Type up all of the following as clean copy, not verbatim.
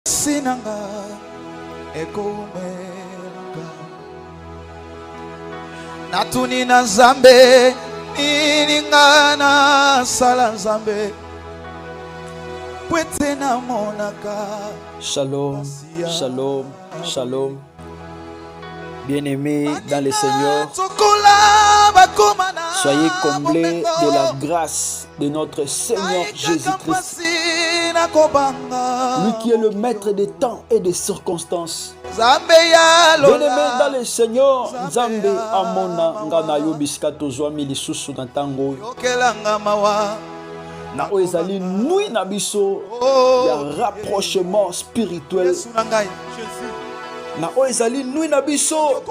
sinanga ekomelanga natuni na Nzambe ningana sala Nzambe pwete na monaka. Shalom, shalom, shalom. Bien-aimés dans le Seigneur, soyez comblés de la grâce de notre Seigneur Jésus-Christ. Lui qui est le maître des temps et des circonstances. Bien-aimés dans le Seigneur, Nzambe amona ngana yobiska tozwami lisusu na tango. Na oezali nui na biso ya rapprochement spirituel. Na oezali nui na biso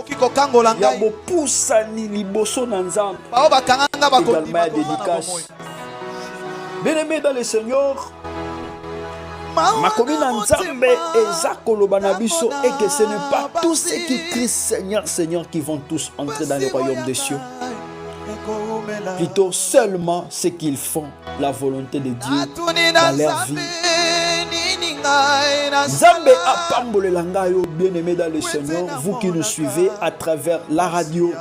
ya bopusani liboso na Nzambe. Également ya dédicace. Bien-aimés dans le Seigneur, makomi na Nzambe eza koloba na biso et que ce n'est pas tous ceux qui crient Seigneur, Seigneur qui vont tous entrer dans le royaume des cieux. Plutôt seulement ceux qui font la volonté de Dieu dans leur vie. Nzambe apambolela ngayo, bien-aimés dans le Seigneur, vous qui nous suivez à travers la radio,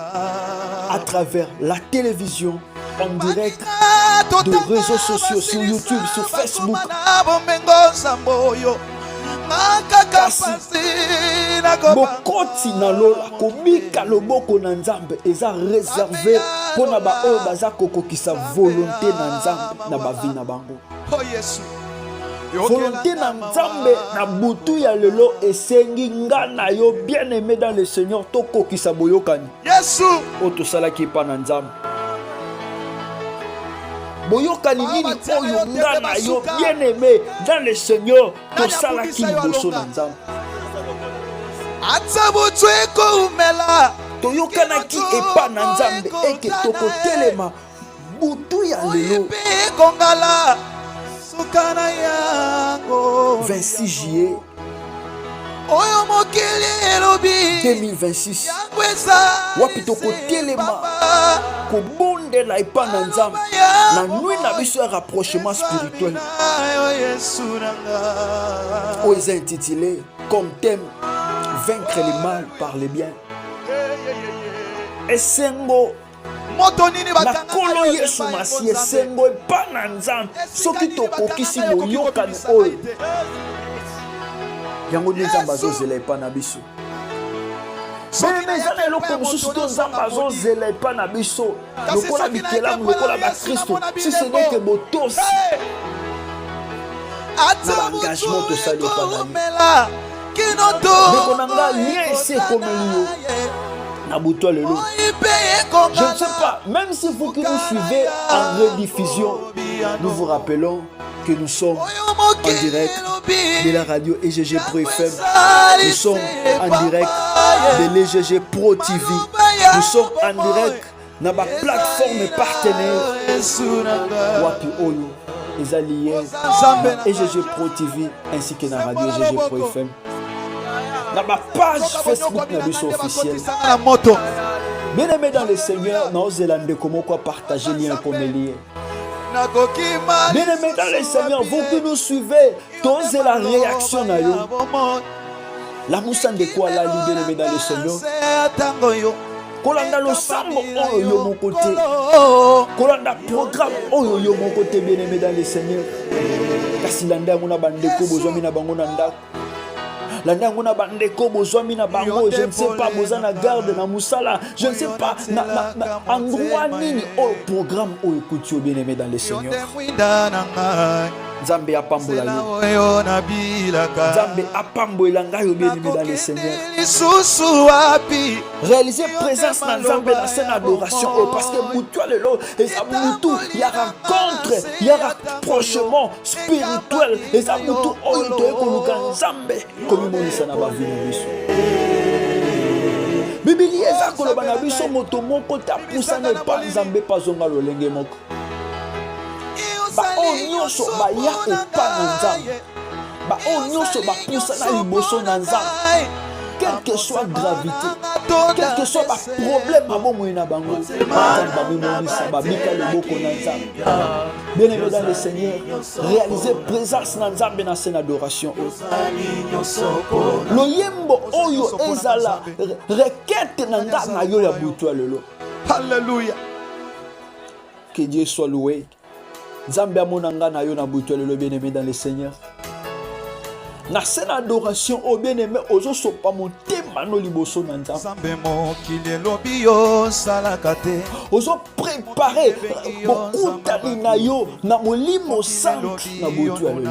à travers la télévision, en direct, de réseaux sociaux, sur YouTube, sur Facebook. Bokoti na lola kobika loboko na Nzambe eza réservé pour na ba oyo baza kokokisa volonté na Nzambe na ba vie na bango. Volonté na Nzambe na butu ya lelo esengi nga na yo, bien-aimé dans le Seigneur, tokokisa boyokani Yesu oto salaki pa na Nzambe. Boyokani nini oyo nga na yo, bien-aimé dans le Seigneur, to salaki liboso na Nzambe. Toyokanaki epa na Nzambe eke tokotelema butu ya lelo 26 juillet 2026 wapi tokotelema kobondela epa na Nzambe na nui na biso ya rapprochement spirituel oyo eza intitulé comme thème vaincre le mal par le bien. Esengo na kolo Yesu masi esengo epa na Nzambe soki tokokisi boyokani oyo yango nde Nzambe azozela epa na biso. Bien-aimés, eza na eloko mosusu to Nzambe azozela epa na biso lokola bikelamu lokola bakristo si ce n'est que botosi na baengagement tosali epa na ye. Ndeko na nga lien esi ekomeli yo na butu ya lelo. Je ne sais pas, même si vous qui nous suivez en rediffusion, nous vous rappelons que nous sommes en direct de la radio EGG Pro FM. Nous sommes en direct de l'EGG Pro TV. Nous sommes en direct dans la plateforme partenaire Wapi Oyo. Les alliés EGG Pro TV ainsi que dans la radio EGG Pro FM. Dans ma page Facebook officielle. Bien-aimés dans le Seigneur, nous allons comment partager lien comme lien. Bien-aimés dans le Seigneur, vous qui nous suivez, tous la réaction à yo. La moussa de quoi la bien-aimés dans le Seigneur. Kolanda lo sambo oyo mon côté. Kolanda programme oyo mon côté, bien-aimés dans le Seigneur. Kasi landa mona bandeko bozwa mina bango na ndako. La nangona bandeko bozwami na bango, je ne sais pas bozana garde na musala, je ne sais pas na endroit nini au programme au écoute bien-aimé dans le Seigneur. Nzambe apambola yo. Nzambe apambola ngayo bien-aimé dans le Seigneur. Réaliser présence na Nzambe na scène adoration parce que mutual lelo et ça mutu ya rencontre, ya rapprochement spirituel et ça mutu oyo to ekoluka Nzambe comme monisa na ba vie na biso. Biblia eza koloba na biso moto moko ta pusana pa Nzambe pa zonga lolenge moko. Ba onyoso ba ya epa na Nzambe. Ba onyoso ba pusana liboso na Nzambe. quelle que soit gravité, quel que soit le problème, bien aimé dans le Seigneur, réaliser présence dans Nzambe na scène adoration. Loyembo oyo ezala requête na ngana yo ya butu lelo. Alléluia. Que Dieu soit loué. Nzambe amona ngana yo na butu lelo, bien aimé dans le Seigneur. Na scène adoration au bien aimé ozo sopa motema no liboso na Nzambe. Ozo préparer bokutani na yo na molimo santu na butu lelo.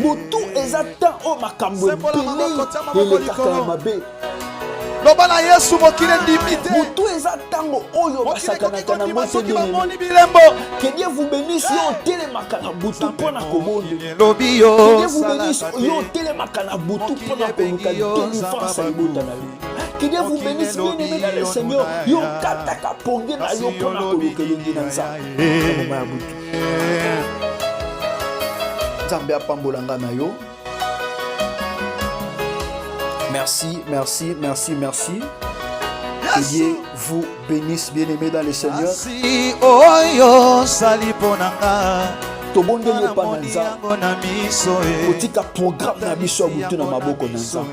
Butu ezata o makambo ebele elekaka ya mabe. Lobana Yesu mokile ndimite. Butu ezatango oyo basakanaka na moto bilembo. Que Dieu vous bénisse yo telemaka na butu pona kobondo. Que Lobio. Dieu vous bénisse yo telemaka na butu pona koluka délivrance ebota na yo. Que Dieu vous bénisse bien aimé dans le Seigneur. Yo kataka ponge na yo pona koluka lengi na Nzambe. Mama ya butu. Nzambe apambolanga na yo. Merci, merci, merci, merci. Que Dieu vous bénisse, bien-aimés dans le Seigneur. Tobondeli epa na Nzambe. Otika programme na biso ya butu na maboko na Nzambe.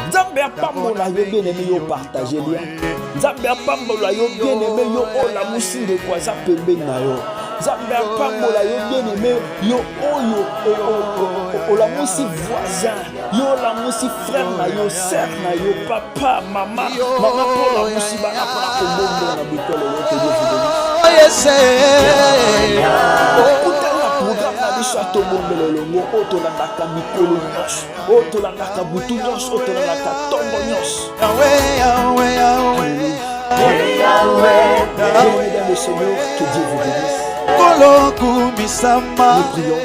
Nzambe apambola yo bien-aimé yo partager lien. Nzambe apambola yo bien-aimé yo olamusi ndeko aza pembeni na yo. Nzambe apambola yo bien-aimé yo oyo olamusi voisin, yo olamusi frère na yo, sœur na yo, papa, maman pour la musi bana pour la kombombo na butu lelo te programme na biso atobombela elongo oyo tolandaka mikolo nyonso, oyo tolandaka butu nyonso, oyo tolandaka ntongo nyonso. Mesdames et Seigneur, que Dieu vous bénisse. Nous prions.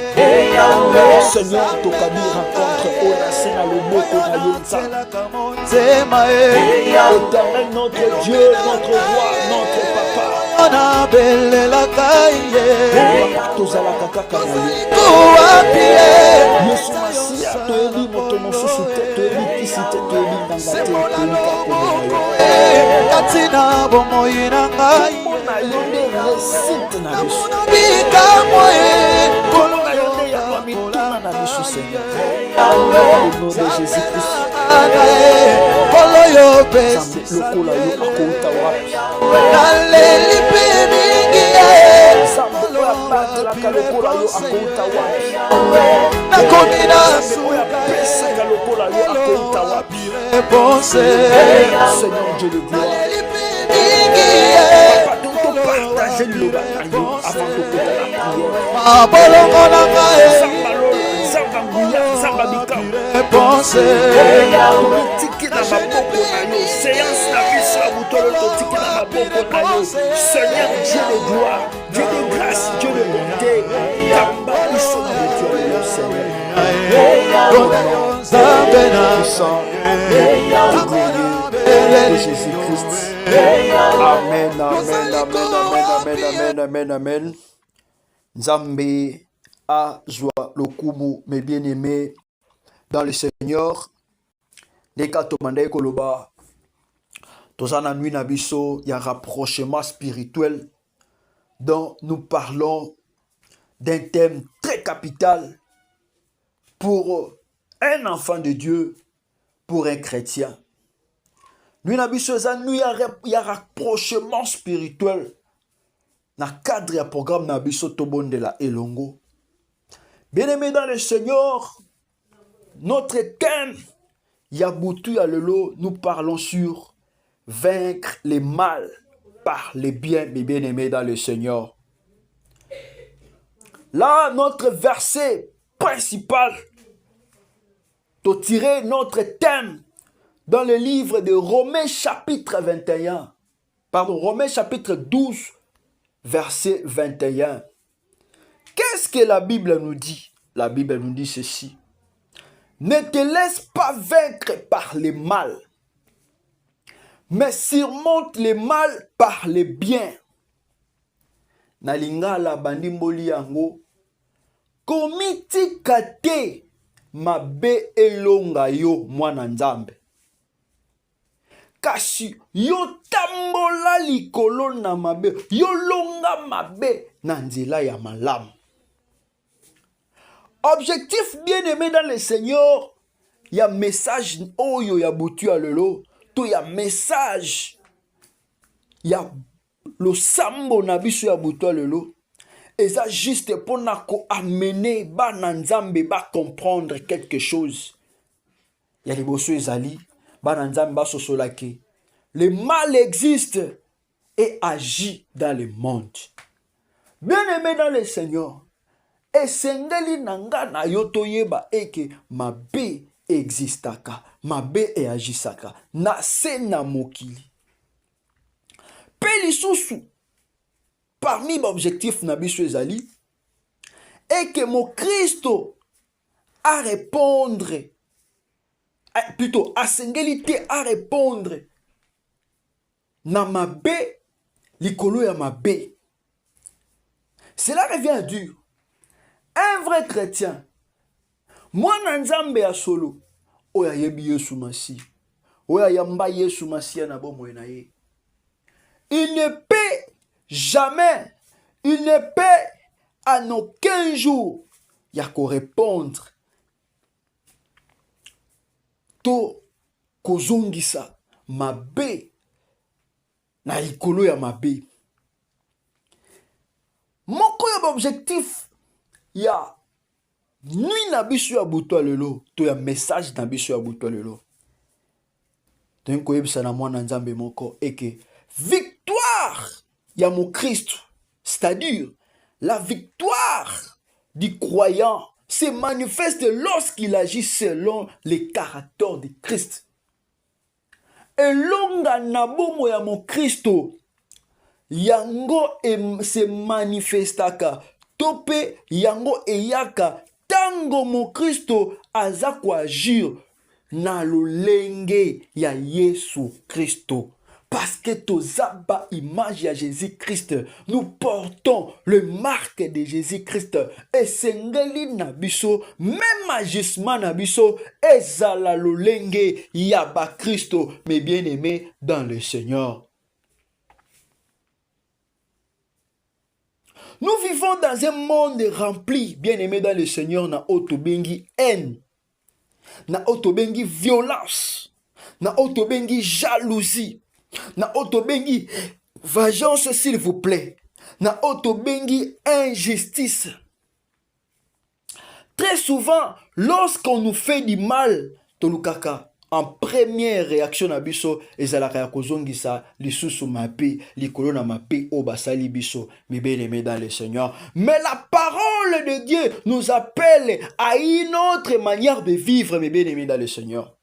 Seigneur, tokabi rencontre Onasé na loboko na Yonza. Éternel, notre Dieu, notre roi, notre papa. Tozalaka kaka na yo. Yesu Masia, toyebi moto mosusu te, toyebi kisi te, toyebi nganga te, toyebi kakombo na yo. Katina bomoi na ngai. Mona yo nde récite na biso. Kolona yo nde ya mituna na biso Seigneur. Au nom de Jésus-Christ. Kolo yo besi. Lokola yo akouta wapi. Naleli pe mingi. Sambo ya batalaka lokola yo akouta wapi. Nakomina oya pesaka lokola yo akouta wapi. Réponse. Seigneur Dieu de gloire. Partager le bataillon avant de faire la prière. Seigneur Dieu de gloire, Dieu de grâce, Dieu de bonté, de Jésus-Christ. Amen, amen, amen, amen, amen, amen, amen. Nzambe a joie le kumu, mes bien-aimés dans le Seigneur. Les katomandai koloba. Tozana nuit nabiso, il y a un rapprochement spirituel dont nous parlons d'un thème très capital pour un enfant de Dieu, pour un chrétien. Nuit nabiso, il y a un rapprochement spirituel dans le cadre du programme nabiso Tobon de la Elongo. Bien-aimés dans le Seigneur, notre thème, Yabutu Yalelo, nous parlons sur vaincre les mal par les biens, mes bien-aimés dans le Seigneur. Là, notre verset principal, de tirer notre thème dans le livre de Romains chapitre 21, Romains chapitre 12, verset 21. Qu'est-ce que la Bible nous dit? La Bible nous dit ceci. Ne te laisse pas vaincre par les mal, mais surmonte les mal par les biens. Nalinga la bandimboli yango komiti kate mabe elonga yo mwana nzambe. Kasi yo tambola likolo na mabe, yo longa mabe na nzela ya malamu. Objectif bien-aimé dans le Seigneur, il y a message oyo ya butu ya lelo, to ya message ya lo sambo na biso ya butu ya lelo. Et ça juste pour na ko amener ba na nzambe ba comprendre quelque chose. Il y a les bosso ezali, ba na nzambe ba sosolaki. Le mal existe et agit dans le monde. Bien-aimé dans le Seigneur, esengeli nanga na yoto yeba eke mabe existaka, mabe e agisaka, na se na mokili. Pe lisusu, parmi l'objectif na biso ezali, et que mon Christo a répondre, plutôt asengeli a répondre na mabe likolo ya mabe. Cela revient à dire, un vrai chrétien, mwana nzambe ya solo, oya yebi Yesu Masi, oya yamba Yesu Masi na bomo na ye. Il ne peut jamais, il ne peut en aucun jour y a ko répondre to kozongisa mabe na likolo ya mabe. Moko ya objectif ya nuit na biso ya buto lelo, to ya message na biso ya buto lelo. Ten ko yebisa na mwana nzambe moko eke victoire ya mon Christ, c'est-à-dire la victoire du croyant se manifeste lorsqu'il agit selon les caractères de Christ. Et longa na bomo ya mon Christo, yango se manifestaka, tope yango eyaka, tango mon Christo aza kwa agir na lolenge ya Yesu Christo. Parce que tozaba image ya Jésus-Christ, nous portons le marque de Jésus-Christ. Et sengeli na biso, même agissement na biso, ezala lolenge ya ba Christo, mes bien-aimés dans le Seigneur. Nous vivons dans un monde rempli, bien-aimés dans le Seigneur, na otobengi haine, na otobengi violence, na otobengi jalousie, na otobengi vengeance s'il vous plaît, na otobengi injustice. Très souvent, lorsqu'on nous fait du mal, tolukaka, en première réaction na biso ezalaka ya kozongisa lisusu mabe likolo na mabe o basali biso, mes bien-aimés dans le Seigneur. Mais la parole de Dieu nous appelle à une autre manière de vivre, mes bien-aimés dans le Seigneur.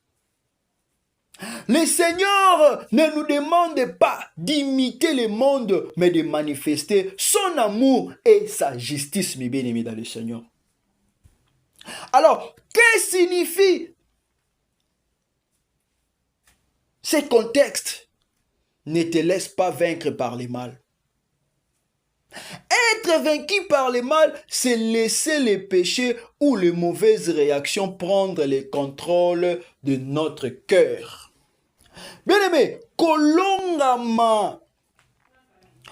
Le Seigneur ne nous demande pas d'imiter le monde, mais de manifester son amour et sa justice, mes bien-aimés dans le Seigneur. Alors, que signifie ce contexte? Ne te laisse pas vaincre par le mal. Être vaincu par le mal, c'est laisser les péchés ou les mauvaises réactions prendre le contrôle de notre cœur. Bien-aimé, kolongama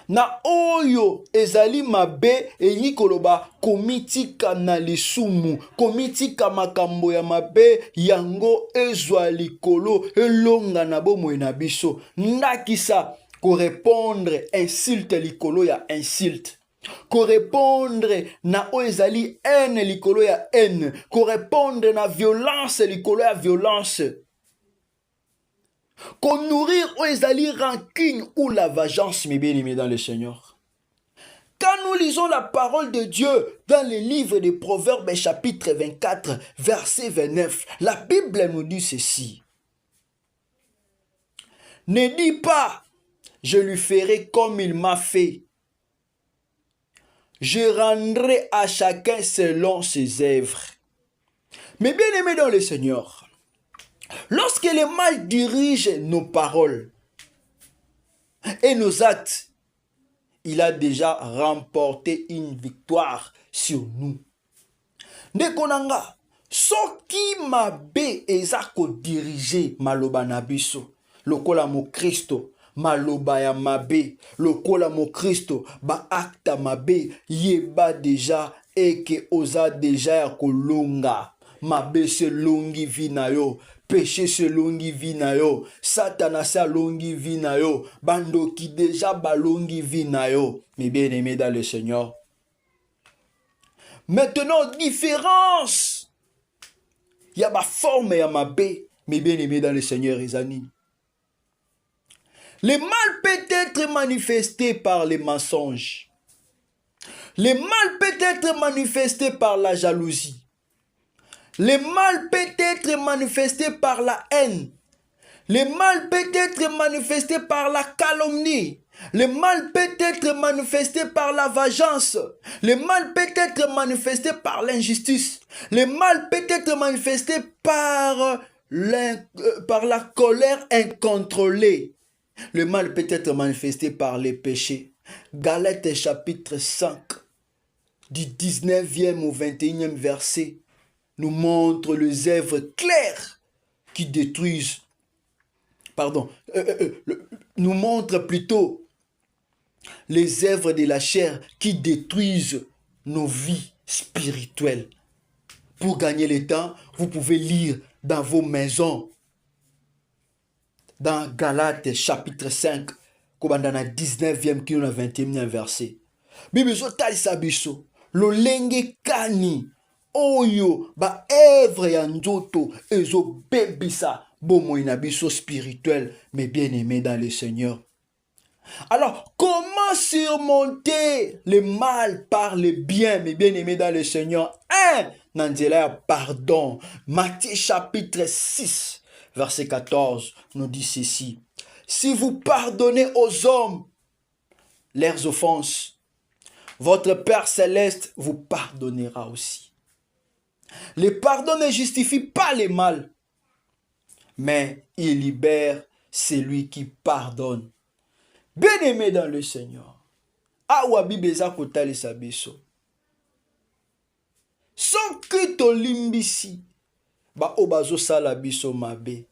na oyo ezali mabe eyi koloba komitika na lisumu, komitika makambo ya mabe yango ezwa likolo elonga na bomoi na biso. Ndakisa korépondre insulte likolo ya insulte, korépondre na oyo ezali haine likolo ya haine, korépondre na violence likolo ya violence, qu'on nourrir ou ezali rancune ou la vengeance, mes bien-aimés dans le Seigneur. Quand nous lisons la parole de Dieu dans le livre des Proverbes chapitre 24 verset 29, la Bible nous dit ceci. Ne dis pas, je lui ferai comme il m'a fait. Je rendrai à chacun selon ses œuvres. Mes bien-aimés dans le Seigneur, lorsque le mal dirige nos paroles et nos actes, il a déjà remporté une victoire sur nous. Ndekonanga, soki mabe eza kodirige maloba na biso lokola mo Kristo, maloba ya mabe lokola mo Kristo, ba acta mabe yeba deja eke oza deja ya kolonga. Mabe se longi vi na yo, péché se longi vi na yo, Satan se longi vi na yo, bandoki deja balongi vi na yo. Mes bien-aimés dans le Seigneur, maintenant différence, il y a ma forme et ma baie, mes bien-aimés dans le Seigneur, Isani. Le mal peut être manifesté par les mensonges. Le mal peut être manifesté par la jalousie. Le mal peut être manifesté par la haine. Le mal peut être manifesté par la calomnie. Le mal peut être manifesté par la vengeance. Le mal peut être manifesté par l'injustice. Le mal peut être manifesté par la colère incontrôlée. Le mal peut être manifesté par les péchés. Galates chapitre 5, du 19e au 21e verset, nous montre les œuvres claires qui détruisent. Nous montre plutôt les œuvres de la chair qui détruisent nos vies spirituelles. Pour gagner le temps, vous pouvez lire dans vos maisons, dans Galates chapitre 5, comme dans la 19e qui est le 21e verset. Bible talisa biso, lolenge kani, oyo, ba œuvre ya nzoto, ezo bebisa, bomo inabiso spirituel, mais bien aimé dans le Seigneur. Alors, comment surmonter le mal par le bien, mes bien-aimés dans le Seigneur? Nanzela, pardon. Matthieu chapitre 6, verset 14, nous dit ceci. Si vous pardonnez aux hommes leurs offenses, votre Père céleste vous pardonnera aussi. Le pardon ne justifie pas le mal, mais il libère celui qui pardonne. Bien-aimé dans le Seigneur, awa bibeza kotali sabiso. Soki tolimbisi ba obazo sala biso mabe,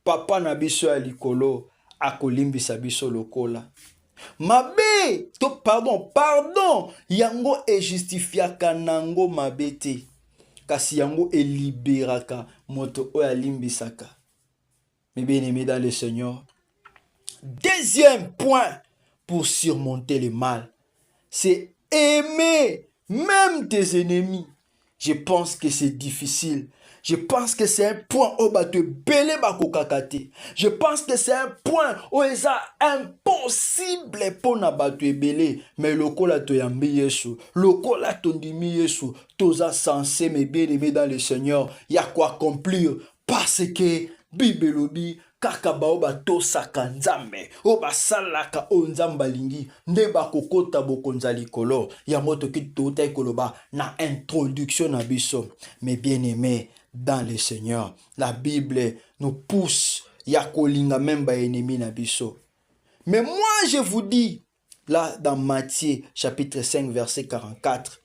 papa na biso ya likolo akolimbisa biso lokola. Mabe, pardon, yango e justifiaka nango mabe te, kasi yango e liberaka moto oya limbisaka. Mais bien aimé dans le Seigneur, deuxième point pour surmonter le mal, c'est aimer même tes ennemis. Je pense que c'est difficile. Je pense que c'est un point où tu belé bakokakate. Je pense que c'est un point où c'est impossible pour na batu belé. Mais le kola to yambi Yesu, le kola to ndimi Yesu, toza censé me bien aimer dans le Seigneur. Il y a quoi accomplir parce que Bible lobi kaka baoba to sakanzame oba salaka onzamba lingi ndeba kokota bokonza likolo ya moto ki tota koloba na introduction na biso. Mais bien aimé dans le Seigneur, la Bible nous pousse ya kolinga même ba ennemi na biso. Mais moi je vous dis là dans Matthieu chapitre 5 verset 44,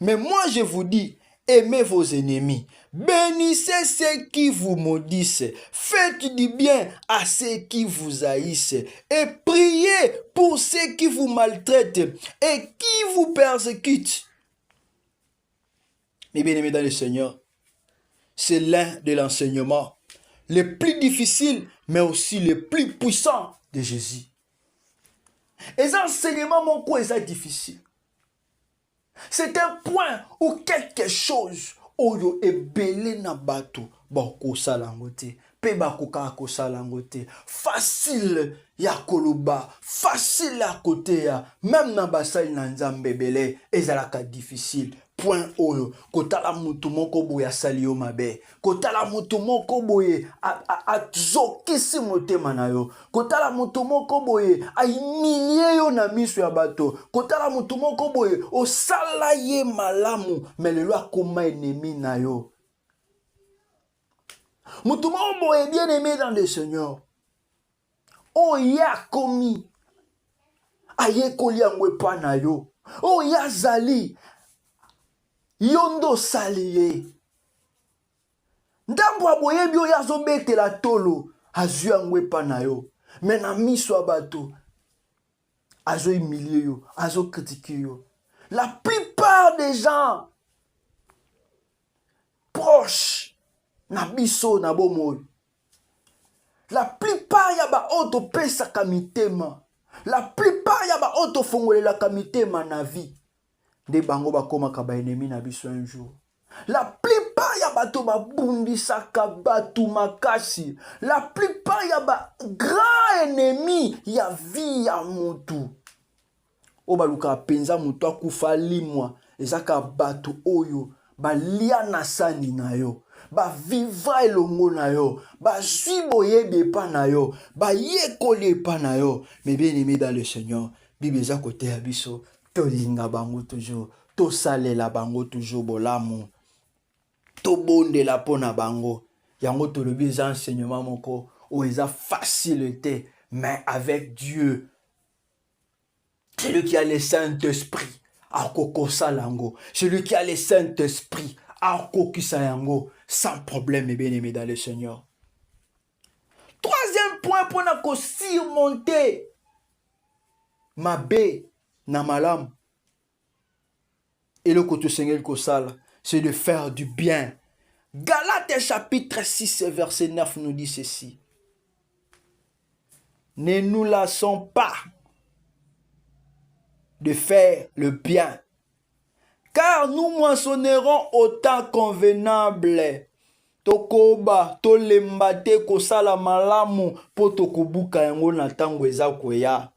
mais moi je vous dis, aimez vos ennemis, bénissez ceux qui vous maudissent, faites du bien à ceux qui vous haïssent et priez pour ceux qui vous maltraitent et qui vous persécutent. Mes bien-aimés dans le Seigneur, c'est l'un de l'enseignement le plus difficile, mais aussi le plus puissant de Jésus. Et cet enseignement, mon coup, est difficile. C'est un point où quelque chose oyo ebele na bato bako salangote pe bako kako salangote facile ya koloba facile ya côté ya même na basali na nzambe bele ezalaka difficile. Point oyo kotala mutu moko boye asali yo mabe, kotala mutu moko boye azokisi motema na yo, kotala mutu moko boye aimilie yo na miso ya bato, kotala mutu moko boye osala ye malamu mais lelo akoma ennemi na yo. Mutu moko boye bien aimé dans le Seigneur, oye akomi aye koliango epa na yo, oye azali yondo saliye ndambo aboyebi oyo azobetela tolo azwi yango epa na yo me na miso ya bato azohumilie yo azokritike yo. La plupart des gens proches na biso na bomoi, la plupart ya ba oyo topesaka mitema, la plupart ya ba oyo tofongolelaka mitema na vie nde bango bakomaka baennemi na biso un jour. La plupart ya bato babundisaka bato makasi, la plupart ya ba grand ennemi ya vie ya mutu o baluka penza mutu akufa limwa ezaka bato oyo balia na sani na yo, baviva elongo na yo, bazwi boyebi epa na yo, bayekoli epa na yo. Mais bien aimé dans le Seigneur, Bible eza kote ya biso tolinga bango toujours, tosalela bango toujours bolamu, tobondela pona bango. Yango tolobi eza enseignement moko o eza facile te, mais avec Dieu, celui qui a le Saint-Esprit, akokosala yango. Celui qui a le Saint-Esprit, akokisa yango sans problème, et bien aimé dans le Seigneur. Troisième point pour nous surmonter mabe na malam. Et le côté Seigneur kosala, c'est de faire du bien. Galates chapitre 6 verset 9 nous dit ceci. Ne nous lassons pas de faire le bien, car nous moissonnerons au temps convenable. Tokoba tolembate kosala malamu po tokobuka yango na tango eza koya.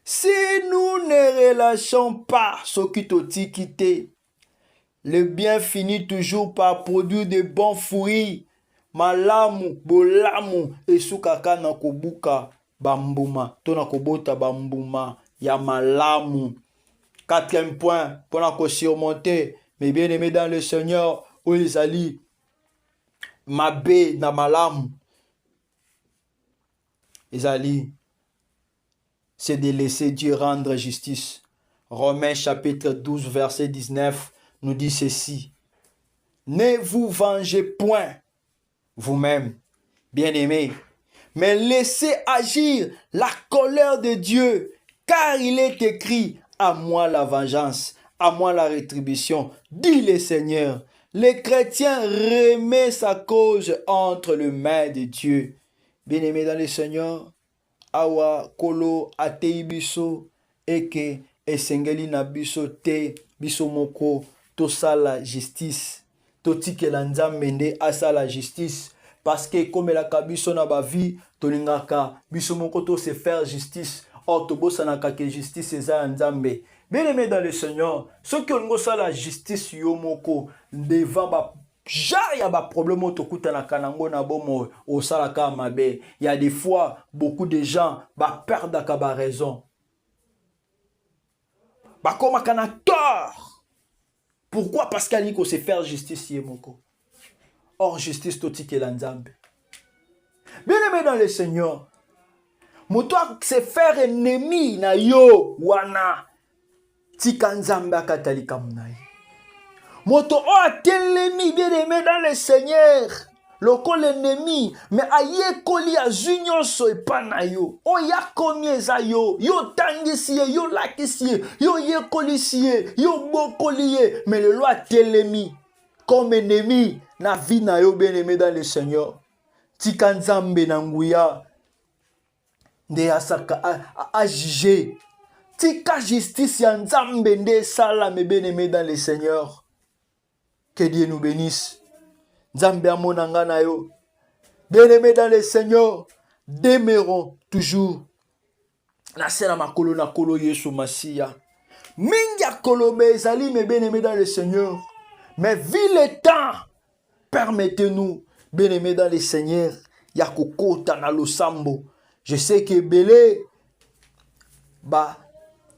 Si nous ne relâchons pas ce qui totiki te, le bien finit toujours par produire de bons fruits. Malamu bolamu esukaka na kobuka bambuma to na kobota bambuma ya malamu. Quatrième point, pour la surmonter, mes bien-aimés dans le Seigneur, où ils allaient, mabe na malamu, ils allaient, c'est de laisser Dieu rendre justice. Romains chapitre 12, verset 19, nous dit ceci. Ne vous vengez point vous-même, bien-aimés, mais laissez agir la colère de Dieu, car il est écrit, à moi la vengeance, à moi la rétribution, dit le Seigneur. Le chrétien remet sa cause entre les mains de Dieu. Bien-aimé dans le Seigneur, awa kolo atei biso eke esengeli na biso te biso moko tosala justice. Totikela nzambe nde asala justice. Parce que comme la kabiso na ba vie, tolingaka biso moko to se faire justice. Or tobosanaka ke justice eza nzambe. Bien-aimé dans le Seigneur, ceux qui ont la justice yo moko devant ba genre ya ba problème otokuta na kanango na bomo au salaka mabe. Il y a des fois beaucoup de gens ba perdent ba raison. Ba koma kana tort. Pourquoi? Parce qu'il y a se faire justice yemoko. Or justice totike la nzambe. Bien-aimé dans le Seigneur, moto se faire ennemi na yo wana tika nzambe akatalika munayi. Moto o atelemi bien-aimé dans le Seigneur, loko l'ennemi, mais aye koli a junior so epa na yo. O ya komi eza yo, yo tangisi ye, yo lakisi ye, yo ye kolisi ye, yo bokoli ye, mais le loi atelemi comme ennemi na vie na yo bien-aimé dans le Seigneur. Tika nzambe na nguya nde asaka a juger. Tika justice ya nzambe nde sala me bien-aimé dans le Seigneur. Que Dieu nous bénisse. Nzambe amonanga na yo. Bien-aimé dans le Seigneur, demeurons toujours na sena makolo na kolo Yesu Masia. Minga kolobe ezali me bien-aimé dans le Seigneur. Mais vu le temps, permettez-nous, bien-aimé dans le Seigneur, ya kokota na losambo. Je sais que belé ba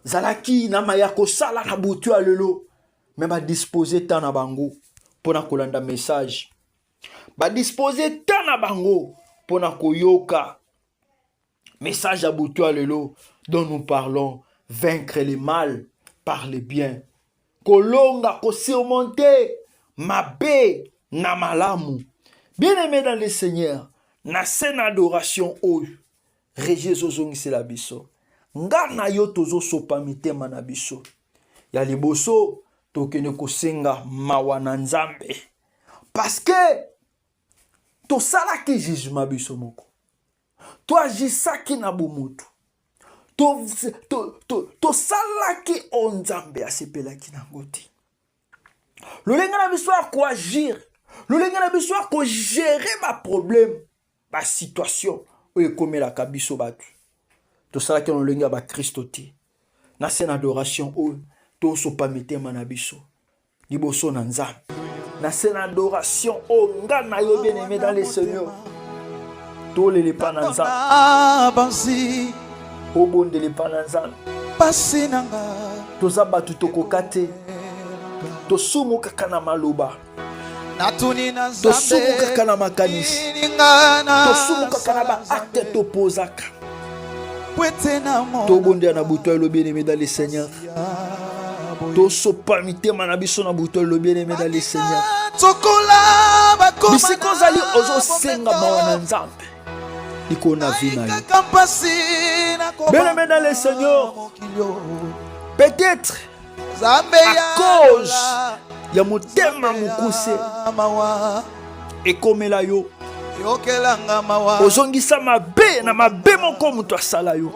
zalaki na mayako sala na butu alelo, mais ba disposer tant na bango pour na kolanda message. Ba disposer tant na bango pour na koyoka message à butu alelo dont nous parlons, vaincre le mal par le bien. Kolonga ko surmonter mabe na malamu. Bien-aimé dans le Seigneur, na scène adoration oyo, Régis ozongisela biso. Nga na yo tozo sopa mitema na biso. Ya liboso tokene kosenga mawa na Nzambe. Parce que to salaki jugement biso moko. To agisaki na bomutu. To salaki o Nzambe asepelaki na ngoti. Lolenga na biso ko agir. Lolenga na biso ko gérer ma problème, ma situation oyo komelaka biso batu. To salaki na lolenga ba Kristo te. Na scène adoration oyo to sopa mitema na biso. Liboso na Nzambe. Na scène adoration oyo nga na yo bien-aimé dans le Seigneur. To lele pa na Nzambe. Obondele pa na Nzambe. Pasi nanga. Toza batu tokokate. Tosumuka kana maloba. Tosumuka kana makanisi. Tosumuka kana ba acte topozaka. Tobondela na buto lo bien-aimé dans le Seigneur. Tosopa mitema na biso na buto lo bien-aimé dans le Seigneur. Bisiko zali ozo senga mawa na Nzambe. Iko na vie na yo. Bien-aimé dans le Seigneur. Peut-être à cause ya motema mukuse ekomela yo ozongisa mabe na mabe moko mutu asala yo,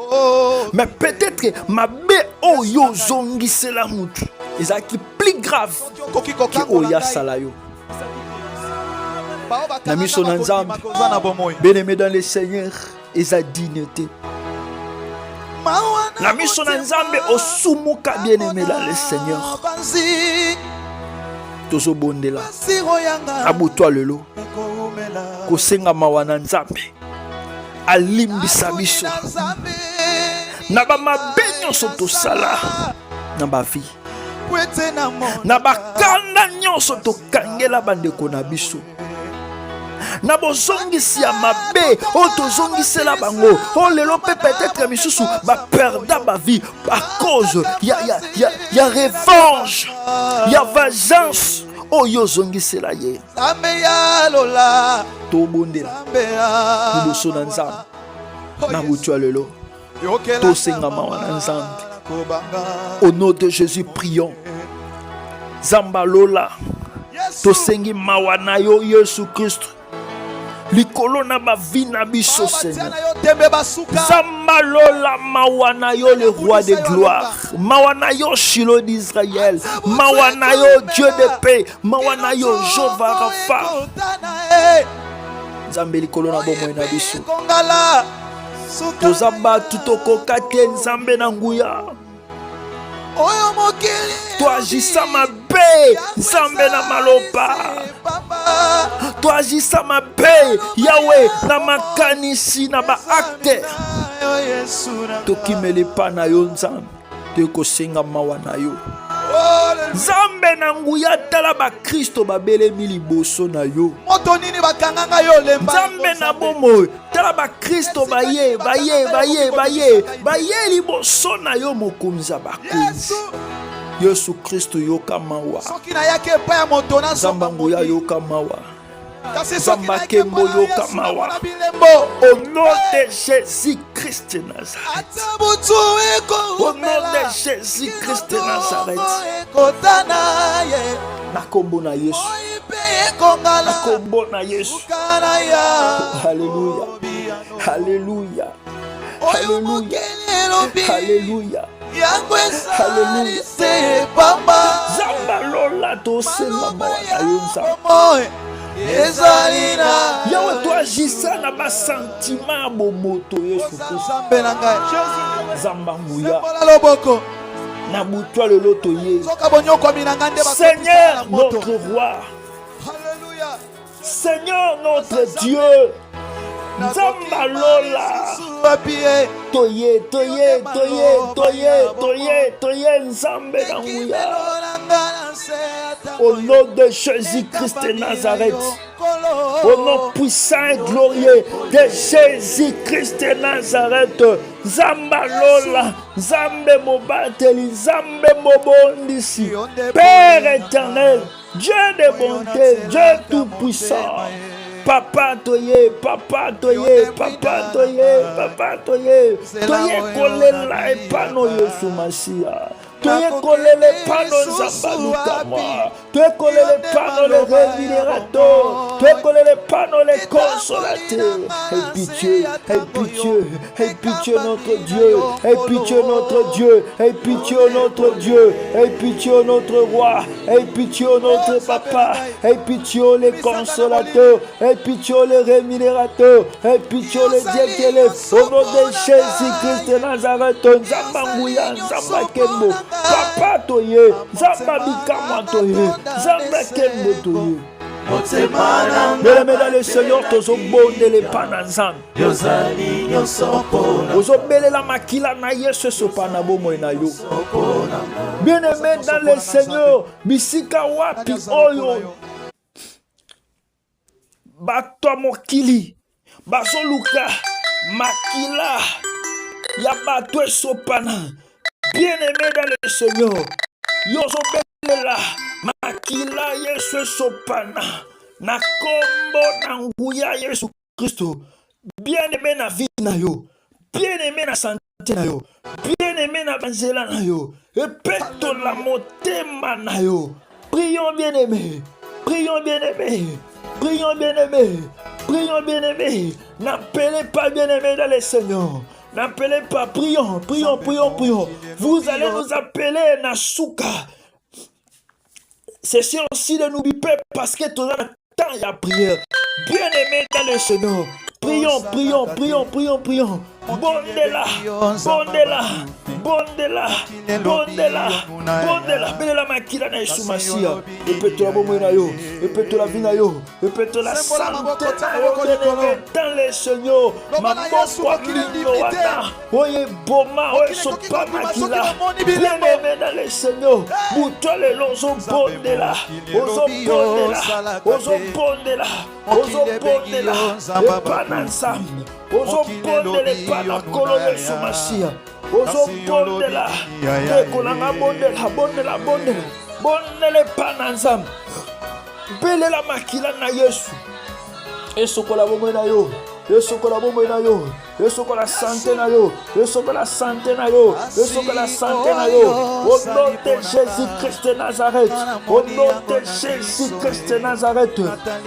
mais peut-être mabe oyo ozongisela mutu ezalaki plus grave ki oyo asala yo. Na miso na Nzambe, bien-aimé dans le Seigneur, eza dignité. Na miso na Nzambe osumuka bien-aimé dans le Seigneur. Tozo bondela abutwa lelo kosenga mawa na Nzambe alimbisa biso na ba mabe nyonso tosala na ba vie, na bakanda nyonso tokangela bandeko na biso, na bozongisi ya mabe o tozongisela bango o lelo pe peut-être misusu ba perda ba vie à cause ya revanche, ya vengeance o yo zongisela ye. Tobondela liboso na Nzambe na butu lelo tosenga mawa na Nzambe. Au nom de Jésus prions. Zambalola tosengi mawa na yo Yesu Christ likolo na ba vie na biso Seigneur. Zambalola mawa na yo le roi de gloire, mawa na yo Shiloh d'Israël, mawa na yo Dieu de paix, mawa na yo Jéhovah Rapha. Nzambe likolo na bomoi na biso tozamba tutokoka te Nzambe na nguya. Toagisa mabe Nzambe na maloba, toagisa mabe Yahweh na makanisi na ba acte. Tokimele pa na yo Nzambe tokosenga mawa na yo Nzambe na nguya tala ba Kristo babelemi liboso na yo. Nzambe na bomo tala ba Kristo baye liboso na yo mokonzi bakonzi. Yesu Kristo yoka mawa. Nzamba nguya yoka mawa. Nzamba kembo yoka mawa. Au nom de Jésus-Christ de Nazareth. Au nom de Jésus-Christ de Nazareth. Nakombo na Yesu. Nakombo na Yesu. Alléluia. Alléluia. Alléluia. Alléluia. Alléluia. Zambalola tosenga mawa na yo Nzambe. Yahweh toi agisa na ba sentiment bomoto Yesu Christ. Zamba nguya na butwa lelo toye. Seigneur notre roi, Seigneur notre Dieu, Nzamba lola toye Nzambe na nguya. Au nom de Jésus-Christ de Nazareth, au nom puissant et glorieux de Jésus-Christ de Nazareth, Zamba lola, Zambe mobateli, Zambe mobondisi, Père éternel, Dieu de bonté, Dieu tout puissant, Papa toye, papa toye, papa toye, papa toye. Toye kole la epano Yesu Masia. Toye kole le pano Zambaluka moi. Toye kole le pano le rémunérateur. Toye kole le pano le consolateur. Aie pitié, aie pitié, aie pitié notre Dieu. Aie pitié notre Dieu. Aie pitié notre Dieu. Aie pitié notre roi. Aie pitié notre papa. Aie pitié les consolateurs. Aie pitié les rémunérateurs. Aie pitié les dieux qui élèvent. Au nom de Jésus-Christ de Nazareth. Nzambangouya, Nzambakembo. Papa toye. Nzambabikama toye. Nzambakembo toye. Bien-aimés dans le Seigneur, tous au bon de l'épanazam. Aux obéles la makila na yesu sopanabo moinayo. Bien-aimés dans le Seigneur, bisika wapi oyo. Bato mokili, basoluka, makila, yabato sopana. Bien-aimés dans le Seigneur, yoso belela. Makila Yesu sopana na kombo na nguya Yesu Kristo. Bien-aimé na vie na yo, bien-aimé na santé na yo, bien-aimé na banzela na yo, epeto la motema na yo. Prions bien-aimé, prions bien-aimé, prions bien-aimé, prions bien-aimé. N'appelez pas bien-aimé dans le Seigneur. N'appelez pas, prions, prions, prions, prions. Vous allez nous appeler Nasuka. C'est sûr aussi de nous biper parce que tout le temps il y a prière. Bien-aimé dans le Seigneur. Prions, prions, prions, prions, prions. Bondela, bondela, bondela, bondela, bondela. Bela makila na Yesu Masia. Répète la bombe na yo, répète la vie na yo, répète la santé na yo. Bien-aimé dans le Seigneur. Maman kwa kilino wana. Oye boma, oye sopa makila. Bien-aimé dans le Seigneur. Bouto le lozo bondela, ozo bondela, ozo bondela, ozo bondela. Epananzam. Ozo bondela pana kolone sumasia. Ozo bondela. Ekolanga bondela, bondela, bondela. Bondela pananzam. Bele la makila na Yesu. Esokola bomwe na yo. Esokola bomwe na yo. Esokola santé na yo. Esokola santé na yo. Esokola santé na yo. Au nom de Jésus-Christ de Nazareth. Au nom de Jésus-Christ de Nazareth.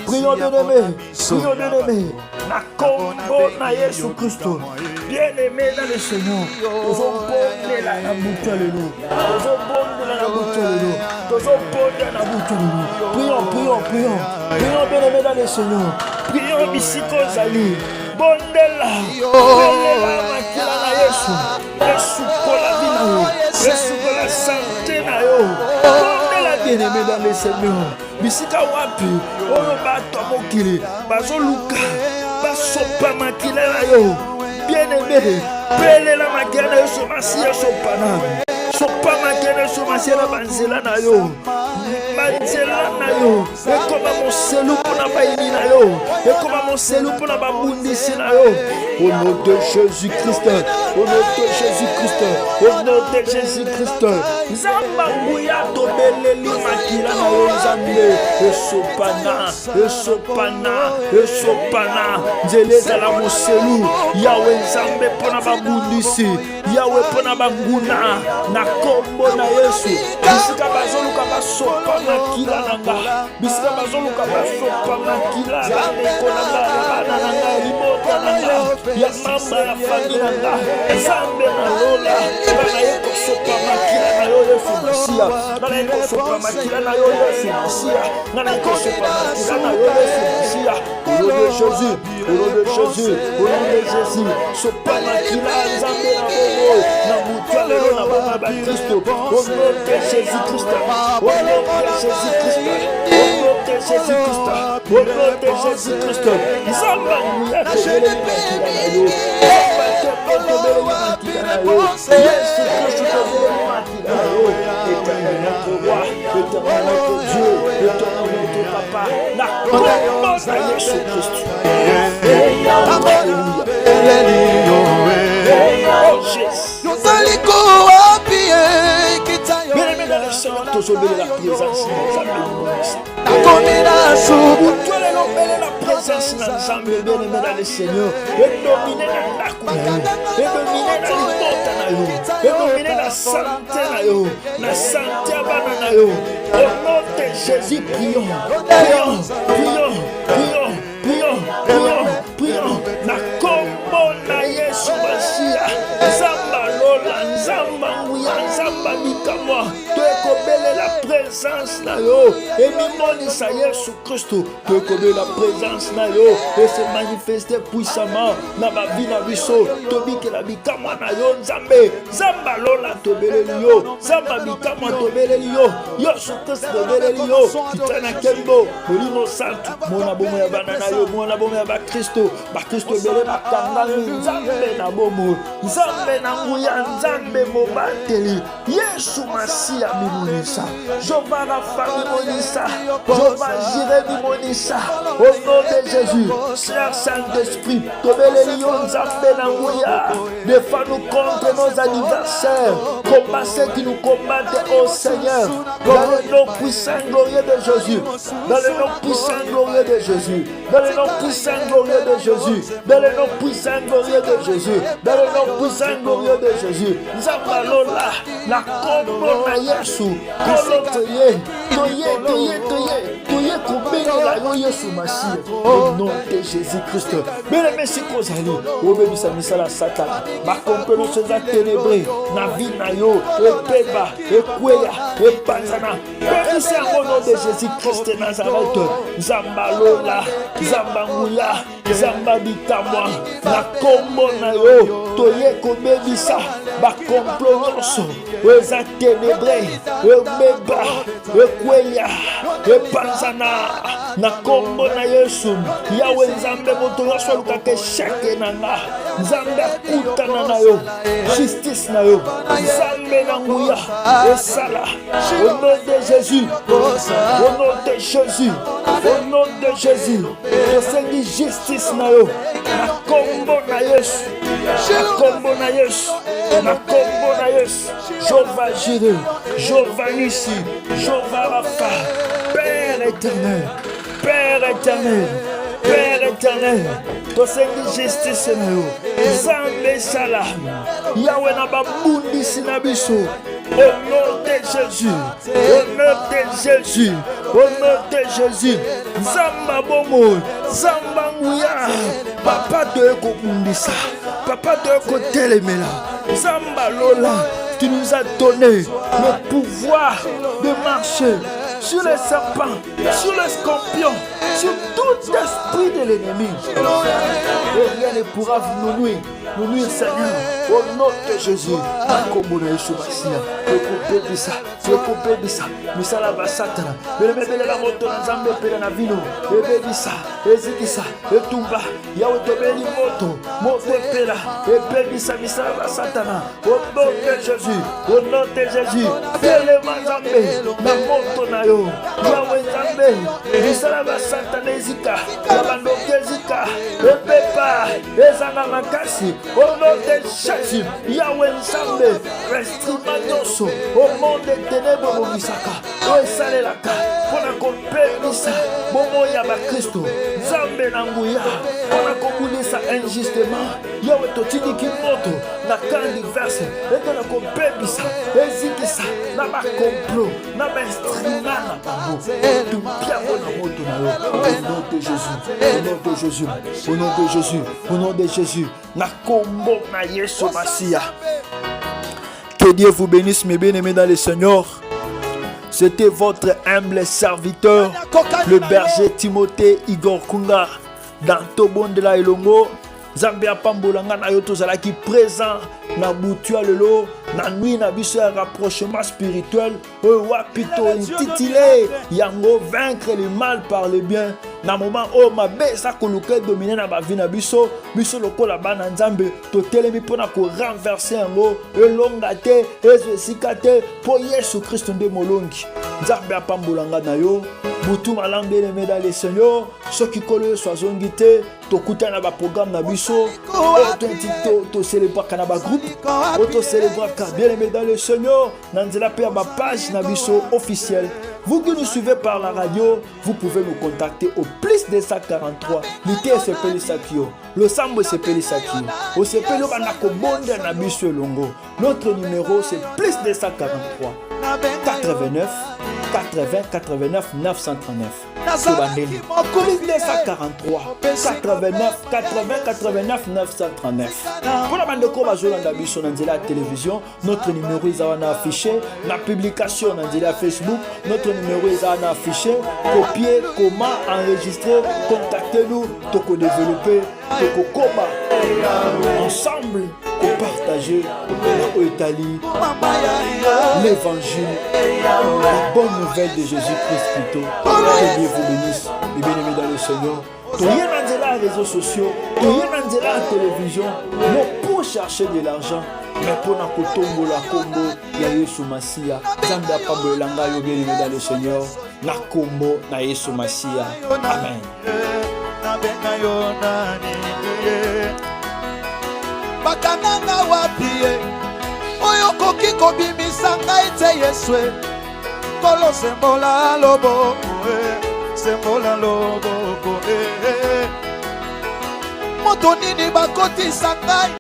Prions bien-aimés. Prions bien-aimés. Na kombo na Yesu Christo. Bien-aimés dans le Seigneur. Tozo bonde la na butelelo. Tozo bonde la na butelelo. Tozo bonde la na butelelo. Prions, prions, prions. Prions bien-aimés dans le Seigneur. Prions bisiko zali. Bondela. Bondela makila na Yesu. Yesu kola vina yo. Yesu kola santé na yo. Bondela bien-aimés dans le Seigneur. Bisika wapi. Oyo bato mokili. Bazoluka. Basopa makila na yo. Bien-aimé, pele la makila na yo somasia sopana. Sopa makila somasia la banzela na yo. Banzela na yo. Ekoma moselu pona baini na yo. Ekoma moselu pona babundisi na yo. Au nom de Jésus-Christ. Au nom de Jésus-Christ. Au nom de Jésus-Christ. Zamba nguya tobeleli makila na yo nzambe. Esopana, esopana, esopana. Nzeleza la moselu. Yawe nzambe pona babundisi. Yawe pona baguna. Na kombo na Yesu. Bisika bazoluka basopa makila nanga. Bisika bazoluka basopa makila nanga. Bana nanga libota nanga. Ya mama ya famille nanga. Zambe na lola. Bana yeko sopa makila na yo Yesu Masia. Bana yeko sopa makila na yo Yesu Masia. Bana yeko sopa makila na yo Yesu Masia. Au nom de Jésus. Au nom de Jésus. Au nom de Jésus. Sopa makila nzambe na bobo. Na mutwale na baba ba Kristo. Au nom de Jésus-Christ. Au nom de Jésus-Christ. Au nom de Jésus-Christ. Au nom de Jésus-Christ. Zamba nguya tobele makila na yo. Zamba tobele makila na yo. Yesu Christ tobele makila na yo. Éternel notre roi, éternel notre Dieu, éternel notre papa. La commande à Yesu Christ. Alléluia. Oh Jésus. Bien-aimé dans le Seigneur, tous obéis la présence de la présence présence na Nzambe bien-aimé dans le Seigneur. Et dominer dans la couleur. Et dominer dans l'important na yo. Et dominer la santé na yo. La santé abana na yo. Au nom de Jésus, prions. Prions. Prions. Prions. Prions. Prions. Prions. Na kombo na Yesu Masia. Nzamba lola. Nzamba nguya. Nzamba bikamwa. Tuekobele la présence na yo. Et mimonisa Yesu Christo. Tuekobele la présence na yo. Et se manifester puissamment na ma vie na biso. Tobike la bikamwa na yo Nzambe. Nzamba lola tobele yo. Nzamba bikamwa tobele yo. Yesu Christo tobele yo. Kitana kembo. Molimo santu. Mona bomo ya banana yo. Mona bomo ya ba Christo. Ba Christo bele bakanga Nzambe na bomo. Nzambe na nguya. Nzambe mobateli. Yesu Masia bimonisa. Jova Rafa bimonisa. Jova Jireh bimonisa. Au nom de Jésus. Seigneur Saint-Esprit. Tobele yo Nzambe na nguya. Défends-nous contre nos adversaires. Combat ceux qui nous combattent, oh Seigneur. Dans le nom puissant glorieux de Jésus. Dans le nom puissant glorieux de Jésus. Dans le nom puissant glorieux de Jésus. Dans le nom puissant glorieux de Jésus. Dans le nom puissant glorieux de Jésus. Nzamba lola. La kombo na Yesu. Kolo toye. Toye kubele la yo Yesu Masia. Au nom de Jésus-Christ. Bien-aimé si kozali. Obebisa misala Satan. Bakompelo seza ténébré. Na vie na yo. Ebeba. Ekweya. Epanzana. Bénissez au nom de Jésus-Christ Nazareth. Nzamba lola. Nzamba nguya. Nzamba bikamwa. Na kombo na yo. Toye kobebisa. Bakomplo nyonso. Eza ténébré. Ebeba. Ekweya. Epanzana. Na kombo na Yesu. Yawe Nzambe moto nyonso lukake shake na nga. Nzambe akutana na yo. Justice na yo. Nzambe na nguya. Esala. Au nom de Jésus. Au nom de Jésus. Au nom de Jésus. Tosengi justice na yo. Na kombo na Yesu. Na kombo na Yesu. Na kombo na Yesu. Jova Jireh. Jova Nissi. Jova Rafa. Père éternel. Père éternel. Père éternel. Tosengi justice na yo. Nzambe salam. Yahweh na babundisi na biso. Au nom de Jésus. Au nom de Jésus. Au nom de Jésus. Nzamba bomo. Nzamba nguya. Papa de kokundisa. Papa de kotelemela. Nzamba lola. Tu nous as donné le pouvoir de marcher sur les serpents, sur les scorpions, sur tout esprit de l'ennemi. Et rien ne pourra nous nuire, Seigneur. Au nom de Jésus. Akomona Yesu Masia. Ekopebisa. Misala basatana. Belebele la moto na Nzambe pele na vino. Ebebisa. Ezikisa. Etumba. Yawe tobeli moto. Moto pela. Ebebisa misala basatana. Au nom de Jésus. Au nom de Jésus. Pele Nzambe. Na moto na yo. Yawe Nzambe. Misala basatana ezika. Yabandoke ezika. Epepa. Ezanga makasi. Au nom de Jésus. Yahweh Nzambe. Restrima nyonso. Au monde des ténèbres momisaka. Oesalelaka. Pona kopemisa. Bomo ya ba Kristo. Nzambe na nguya. Pona kobulisa injustement. Yahweh totiki kimoto. Na kan diverse. Ete na kopemisa. Ezikisa. Na ba complot. Na ba instrima na bango. Tumpia bona moto na yo. Au nom de Jésus. Au nom de Jésus. Au nom de Jésus. Au nom de Jésus. Na kombo na Yesu Masia. Que Dieu vous bénisse, mes bien-aimés dans le Seigneur. C'était votre humble serviteur, le berger Timothée Igor Kunga, dans Tobon de la Elongo. Zambia Pambolanga na yo tozalaki présent na butua lelo na nuit na biso ya rapprochement spirituel oyo wapito intitulé yango vaincre le mal par le bien na moment o mabe eza koluka dominer na bavi na biso lokola bana nzambe totelemi mpona korenverse yango elonga te ezwa esika te mpo Yesu Kristo nde molongi. Nzambe apambolanga na yo butu malamu bien-aimé dans le Seigneur. Soki kolo Yesu azongi te tokutana ba programme na biso to célébrer kana ba groupe to célébrer bien-aimé dans le Seigneur na nzela pe ba page na biso officiel. Vous qui nous suivez par la radio, vous pouvez nous contacter au plus 243. L'ité s'appelle Sakio. Le sambo s'appelle Sakio. Au s'appelle Banakobonde Nabisu Longo. Notre numéro c'est plus 243 89 80 89 939. Soubandeli. Plus 243 89 80 89 939. Pour la bande de Kobazolanda Biso dans la télévision, notre numéro est affiché. La publication dans la Facebook, notre numéro est affiché. Copier, comment enregistrer, contactez-nous, pour développer, pour combat ensemble, pour partager l'Italie, l'évangile, la bonne nouvelle de Jésus-Christ plutôt. Que Dieu vous bénisse, les bien-aimés dans le Seigneur. Tu es dans les réseaux sociaux, tu es dans la télévision, non pour chercher de l'argent, mais pour na kotombo la kombo ya Yesu Masia. Zambia pambo langa yo bien-aimé dans le Seigneur, na kombo na Yesu Masia. Amen. Bakananga wapie oyo koki kobimisa ngai te Yesu kolo sembola loboko sembola loboko moto nini bakotisa ngai